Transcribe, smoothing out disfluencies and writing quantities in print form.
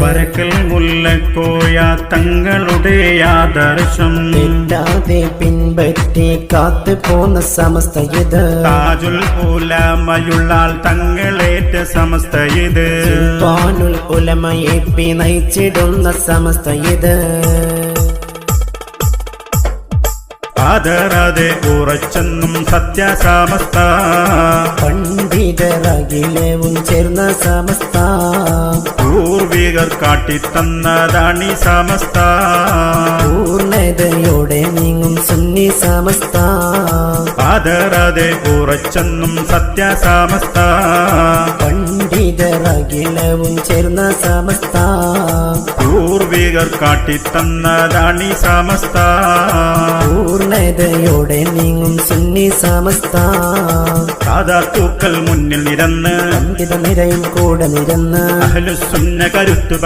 വരക്കൽ മുല്ലക്കോയ തങ്ങളുടെ ആദർശം തെറ്റാതെ പിൻപറ്റി കാത്തു പോന്ന സമസ്ത ഇത് താജുൽ ഉലമയുള്ള തങ്ങളേറ്റ സമസ്ത ഇത് സുൽത്താനുൽ ഉലമയെ നയിച്ചിടുന്ന സമസ്ത ഇത് ആദരാതെ ഉറച്ചെന്നും സത്യസമസ്ത പണ്ഡിതരകിലവും ചേർന്ന സമസ്ത പൂർവികർ കാട്ടിത്തന്നതാണി സമസ്ത പൂർണ്ണതയോടെ നീങ്ങും സുന്നി സമസ്ത ആദരാതെ ഉറച്ചെന്നും സത്യസമസ്ത പണ്ഡിതരകിലവും ചേർന്ന സമസ്ത പൂർവികർ കാട്ടിത്തന്നതാണി സമസ്ത പൂർണ്ണതയോടെ നീങ്ങും സുന്നി സമസ്ത സാദാത്തുക്കൾ മുന്നിൽ നിരന്ന് പണ്ഡിത നിരയും കൂടെ നിരന്ന് അഹ്ലുസുന്ന കരുത്തു